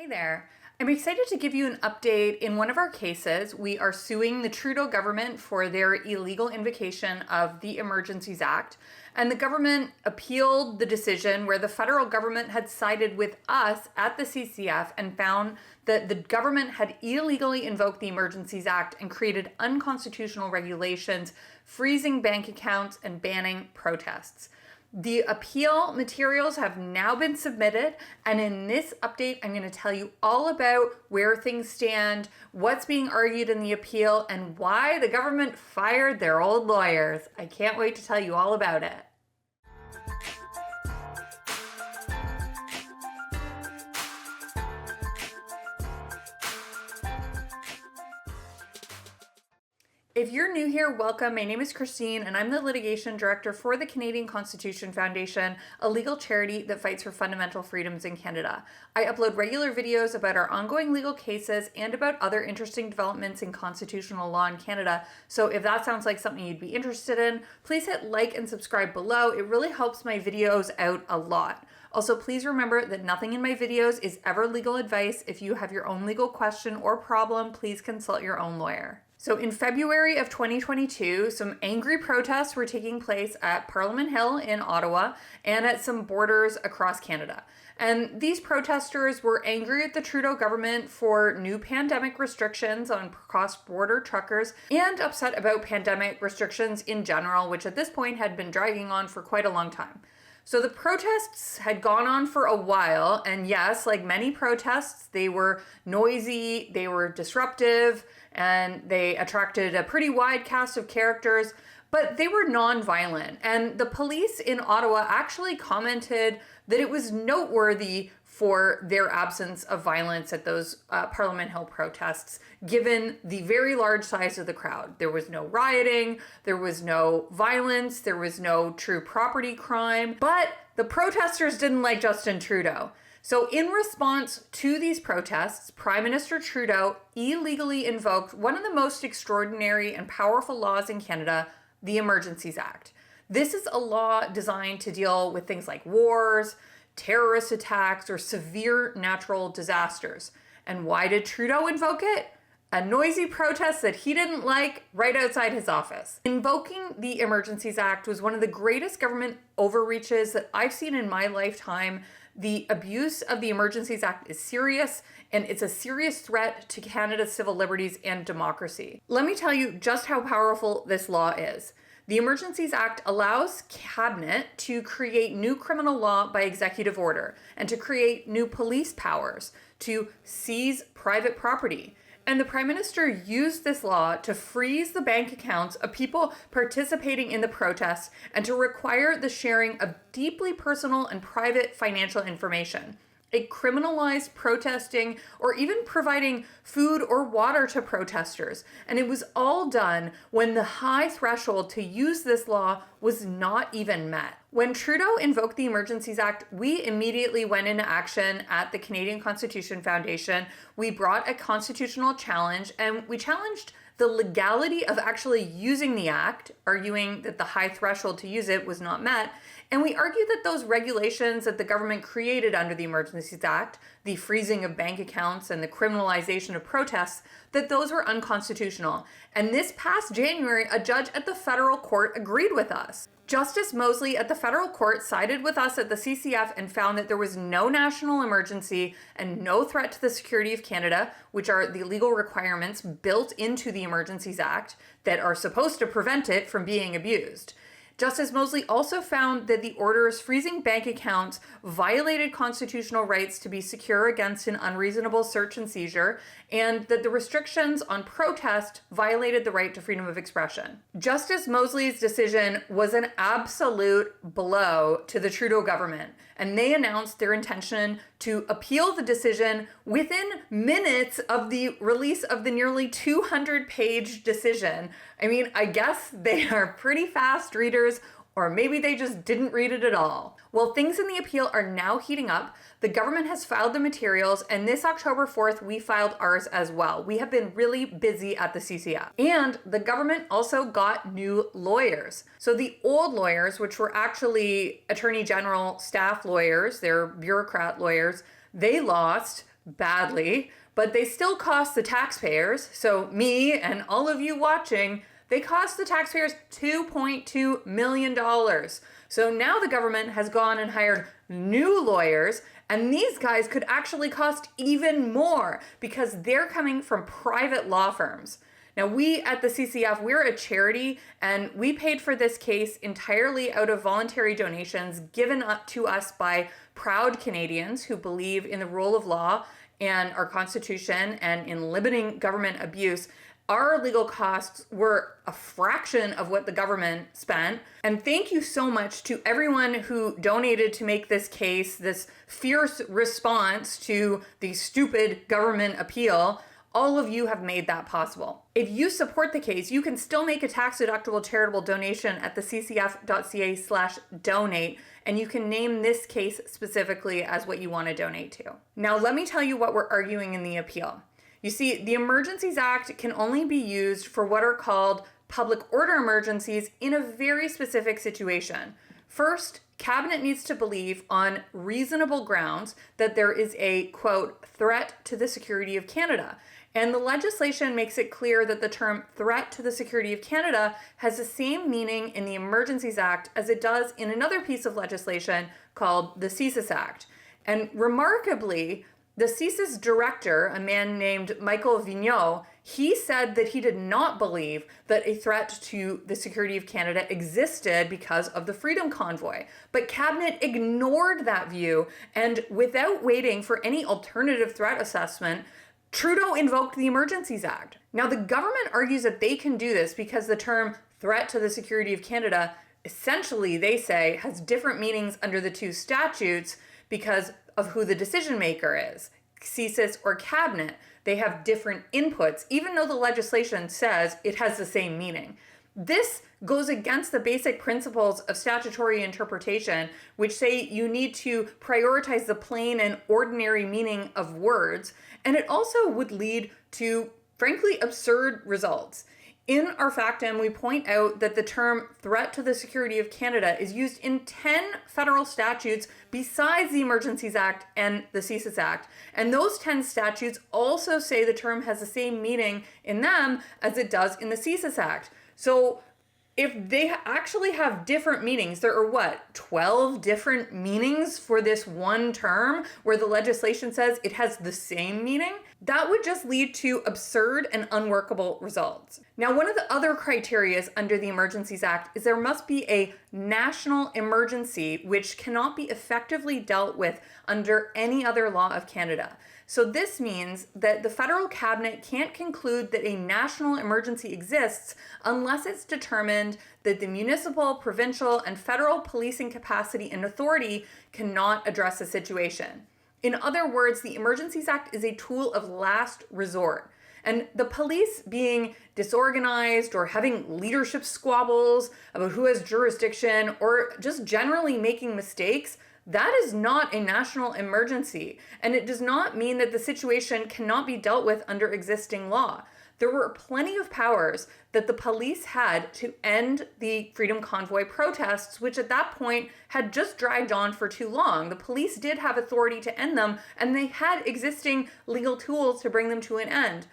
there. I'm excited to give you an update. In one of our cases, we are suing the Trudeau government for their illegal invocation of the Emergencies Act. And the government appealed the decision where the federal government had sided with us at the CCF and found that the government had illegally invoked the Emergencies Act and created unconstitutional regulations, freezing bank accounts and banning protests. The appeal materials have now been submitted, and in this update, I'm going to tell you all about where things stand, what's being argued in the appeal, and why the government fired their old lawyers. I can't wait to tell you all about it. If you're new here, welcome. My name is Christine, and I'm the litigation director for the Canadian Constitution Foundation, a legal charity that fights for fundamental freedoms in Canada. I upload regular videos about our ongoing legal cases and about other interesting developments in constitutional law in Canada. So if that sounds like something you'd be interested in, please hit like and subscribe below. It really helps my videos out a lot. Also, please remember that nothing in my videos is ever legal advice. If you have your own legal question or problem, please consult your own lawyer. So in February of 2022, some angry protests were taking place at Parliament Hill in Ottawa and at some borders across Canada. And these protesters were angry at the Trudeau government for new pandemic restrictions on cross-border truckers and upset about pandemic restrictions in general, which at this point had been dragging on for quite a long time. So the protests had gone on for a while, and yes, like many protests, they were noisy, they were disruptive, and they attracted a pretty wide cast of characters, but they were non-violent. And the police in Ottawa actually commented that it was noteworthy for their absence of violence at those Parliament Hill protests, given the very large size of the crowd. There was no rioting, there was no violence, there was no true property crime, but the protesters didn't like Justin Trudeau. So in response to these protests, Prime Minister Trudeau illegally invoked one of the most extraordinary and powerful laws in Canada, the Emergencies Act. This is a law designed to deal with things like wars, terrorist attacks, or severe natural disasters. And why did Trudeau invoke it? A noisy protest that he didn't like right outside his office. Invoking the Emergencies Act was one of the greatest government overreaches that I've seen in my lifetime. The abuse of the Emergencies Act is serious, and it's a serious threat to Canada's civil liberties and democracy. Let me tell you just how powerful this law is. The Emergencies Act allows Cabinet to create new criminal law by executive order and to create new police powers to seize private property. And the Prime Minister used this law to freeze the bank accounts of people participating in the protests and to require the sharing of deeply personal and private financial information. It criminalized protesting or even providing food or water to protesters. And it was all done when the high threshold to use this law was not even met. When Trudeau invoked the Emergencies Act, we immediately went into action at the Canadian Constitution Foundation. We brought a constitutional challenge, and we challenged the legality of actually using the act, arguing that the high threshold to use it was not met. And we argued that those regulations that the government created under the Emergencies Act, the freezing of bank accounts and the criminalization of protests, that those were unconstitutional. And this past January, a judge at the federal court agreed with us. Justice Mosley at the federal court sided with us at the CCF and found that there was no national emergency and no threat to the security of Canada, which are the legal requirements built into the Emergencies Act that are supposed to prevent it from being abused. Justice Mosley also found that the orders freezing bank accounts violated constitutional rights to be secure against an unreasonable search and seizure, and that the restrictions on protest violated the right to freedom of expression. Justice Mosley's decision was an absolute blow to the Trudeau government, and they announced their intention to appeal the decision within minutes of the release of the nearly 200-page decision. I mean, I guess they are pretty fast readers, or maybe they just didn't read it at all. Well, things in the appeal are now heating up. The government has filed the materials, and this October 4th, we filed ours as well. We have been really busy at the CCF. And the government also got new lawyers. So the old lawyers, which were actually Attorney General staff lawyers, they're bureaucrat lawyers, they lost badly, but they still cost the taxpayers, so me and all of you watching, they cost the taxpayers $2.2 million. So now the government has gone and hired new lawyers, and these guys could actually cost even more because they're coming from private law firms. Now, we at the CCF, we're a charity, and we paid for this case entirely out of voluntary donations given up to us by proud Canadians who believe in the rule of law and our Constitution and in limiting government abuse. Our legal costs were a fraction of what the government spent. And thank you so much to everyone who donated to make this case, this fierce response to the stupid government appeal. All of you have made that possible. If you support the case, you can still make a tax-deductible charitable donation at the ccf.ca/donate, and you can name this case specifically as what you want to donate to. Now, let me tell you what we're arguing in the appeal. You see, the Emergencies Act can only be used for what are called public order emergencies in a very specific situation. First, Cabinet needs to believe on reasonable grounds that there is a, quote, threat to the security of Canada. And the legislation makes it clear that the term threat to the security of Canada has the same meaning in the Emergencies Act as it does in another piece of legislation called the CSIS Act. And remarkably, the CSIS director, a man named Michael Vigneault, he said that he did not believe that a threat to the security of Canada existed because of the Freedom Convoy. But Cabinet ignored that view, and without waiting for any alternative threat assessment, Trudeau invoked the Emergencies Act. Now, the government argues that they can do this because the term threat to the security of Canada, essentially, they say, has different meanings under the two statutes because of who the decision maker is, CSIS or Cabinet. They have different inputs, even though the legislation says it has the same meaning. This goes against the basic principles of statutory interpretation, which say you need to prioritize the plain and ordinary meaning of words, and it also would lead to, frankly, absurd results. In our factum, we point out that the term threat to the security of Canada is used in 10 federal statutes besides the Emergencies Act and the CSIS Act. And those 10 statutes also say the term has the same meaning in them as it does in the CSIS Act. So if they actually have different meanings, there are 12 different meanings for this one term where the legislation says it has the same meaning? That would just lead to absurd and unworkable results. Now, one of the other criteria under the Emergencies Act is there must be a national emergency which cannot be effectively dealt with under any other law of Canada. So this means that the federal cabinet can't conclude that a national emergency exists unless it's determined that the municipal, provincial, and federal policing capacity and authority cannot address the situation. In other words, the Emergencies Act is a tool of last resort. And the police being disorganized or having leadership squabbles about who has jurisdiction or just generally making mistakes, that is not a national emergency. And it does not mean that the situation cannot be dealt with under existing law. There were plenty of powers that the police had to end the Freedom Convoy protests, which at that point had just dragged on for too long. The police did have authority to end them, and they had existing legal tools to bring them to an end.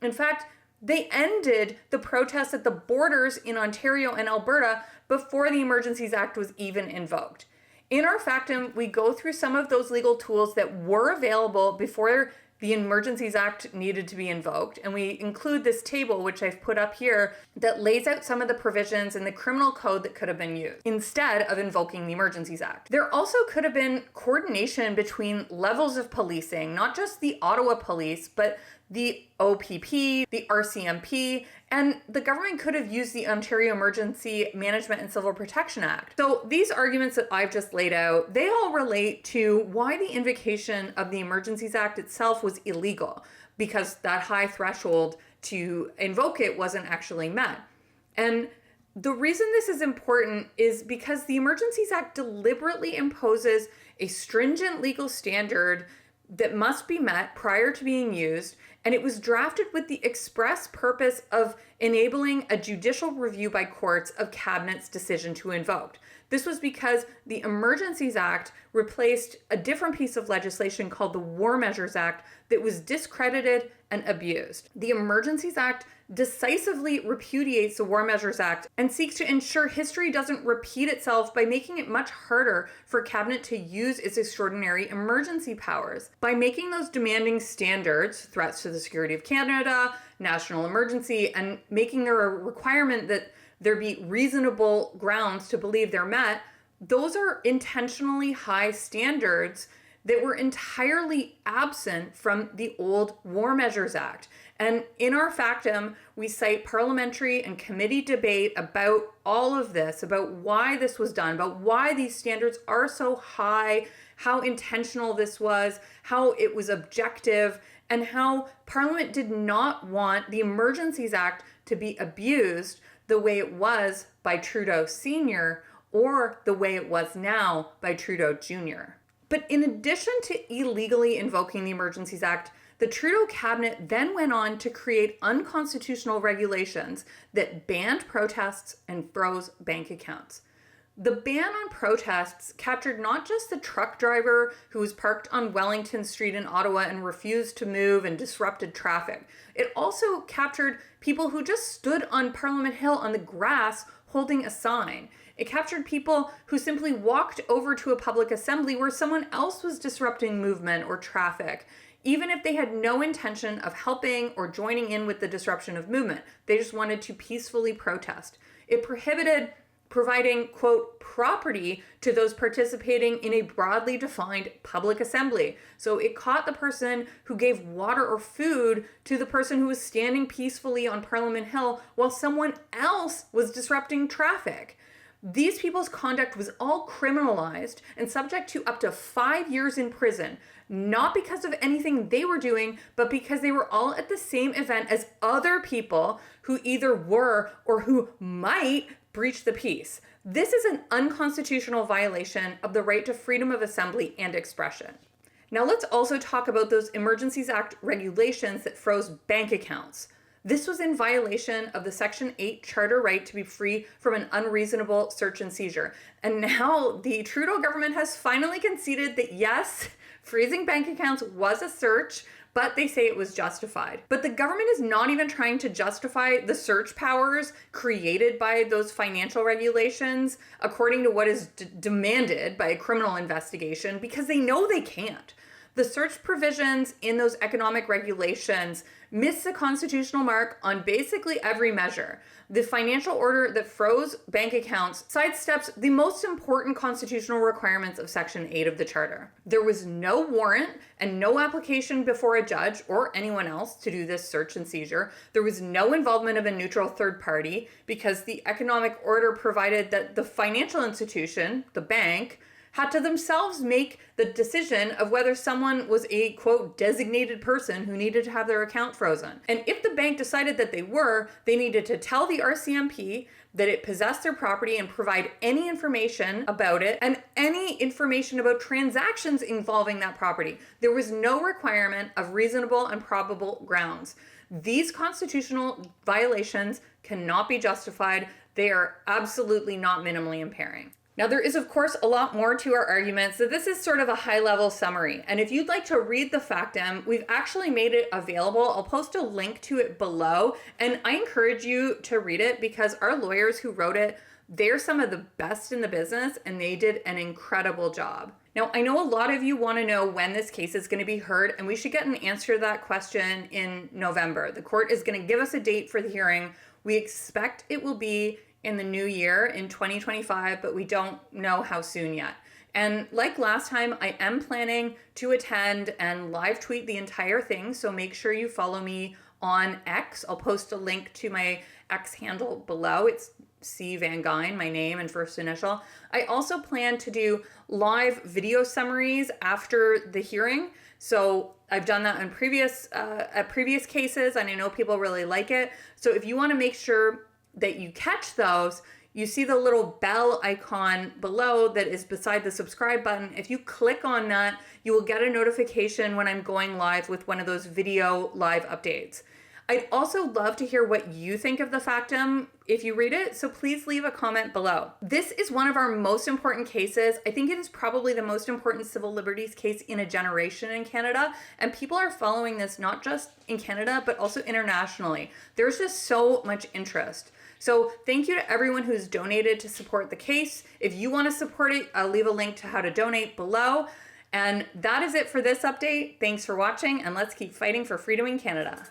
In fact, they ended the protests at the borders in Ontario and Alberta before the Emergencies Act was even invoked. In our factum, we go through some of those legal tools that were available before the Emergencies Act needed to be invoked, and we include this table, which I've put up here, that lays out some of the provisions in the criminal code that could have been used instead of invoking the Emergencies Act. There also could have been coordination between levels of policing, not just the Ottawa Police, but the OPP, the RCMP, and the government could have used the Ontario Emergency Management and Civil Protection Act. So these arguments that I've just laid out, they all relate to why the invocation of the Emergencies Act itself was illegal, because that high threshold to invoke it wasn't actually met. And the reason this is important is because the Emergencies Act deliberately imposes a stringent legal standard that must be met prior to being used, and it was drafted with the express purpose of enabling a judicial review by courts of Cabinet's decision to invoke. This was because the Emergencies Act replaced a different piece of legislation called the War Measures Act that was discredited and abused. The Emergencies Act decisively repudiates the War Measures Act and seeks to ensure history doesn't repeat itself by making it much harder for Cabinet to use its extraordinary emergency powers. By making those demanding standards, threats to the security of Canada, national emergency, and making there a requirement that there be reasonable grounds to believe they're met, those are intentionally high standards that were entirely absent from the old War Measures Act. And in our factum, we cite parliamentary and committee debate about all of this, about why this was done, about why these standards are so high, how intentional this was, how it was objective, and how Parliament did not want the Emergencies Act to be abused the way it was by Trudeau Sr. or the way it was now by Trudeau Jr. But in addition to illegally invoking the Emergencies Act, the Trudeau cabinet then went on to create unconstitutional regulations that banned protests and froze bank accounts. The ban on protests captured not just the truck driver who was parked on Wellington Street in Ottawa and refused to move and disrupted traffic. It also captured people who just stood on Parliament Hill on the grass holding a sign. It captured people who simply walked over to a public assembly where someone else was disrupting movement or traffic, even if they had no intention of helping or joining in with the disruption of movement. They just wanted to peacefully protest. It prohibited providing, quote, property to those participating in a broadly defined public assembly. So it caught the person who gave water or food to the person who was standing peacefully on Parliament Hill while someone else was disrupting traffic. These people's conduct was all criminalized and subject to up to 5 years in prison, not because of anything they were doing, but because they were all at the same event as other people who either were or who might breach the peace. This is an unconstitutional violation of the right to freedom of assembly and expression. Now let's also talk about those Emergencies Act regulations that froze bank accounts. This was in violation of the Section 8 Charter right to be free from an unreasonable search and seizure. And now the Trudeau government has finally conceded that yes, freezing bank accounts was a search, but they say it was justified. But the government is not even trying to justify the search powers created by those financial regulations according to what is demanded by a criminal investigation, because they know they can't. The search provisions in those economic regulations miss the constitutional mark on basically every measure. The financial order that froze bank accounts sidesteps the most important constitutional requirements of Section 8 of the Charter. There was no warrant and no application before a judge or anyone else to do this search and seizure. There was no involvement of a neutral third party because the economic order provided that the financial institution, the bank, had to themselves make the decision of whether someone was a, quote, designated person who needed to have their account frozen. And if the bank decided that they were, they needed to tell the RCMP that it possessed their property and provide any information about it and any information about transactions involving that property. There was no requirement of reasonable and probable grounds. These constitutional violations cannot be justified. They are absolutely not minimally impairing. Now, there is, of course, a lot more to our argument, so this is sort of a high-level summary. And if you'd like to read the factum, we've actually made it available. I'll post a link to it below, and I encourage you to read it because our lawyers who wrote it, they're some of the best in the business, and they did an incredible job. Now, I know a lot of you want to know when this case is going to be heard, and we should get an answer to that question in November. The court is going to give us a date for the hearing. We expect it will be in the new year in 2025, but we don't know how soon yet. And like last time, I am planning to attend and live tweet the entire thing, so make sure you follow me on X. I'll post a link to my X handle below. It's C Van Gyn, my name and first initial. I also plan to do live video summaries after the hearing. So I've done that in previous cases, and I know people really like it. So if you want to make sure that you catch those, you see the little bell icon below that is beside the subscribe button. If you click on that, you will get a notification when I'm going live with one of those video live updates. I'd also love to hear what you think of the factum if you read it, so please leave a comment below. This is one of our most important cases. I think it is probably the most important civil liberties case in a generation in Canada, and people are following this not just in Canada, but also internationally. There's just so much interest. So thank you to everyone who's donated to support the case. If you want to support it, I'll leave a link to how to donate below. And that is it for this update. Thanks for watching, and let's keep fighting for freedom in Canada.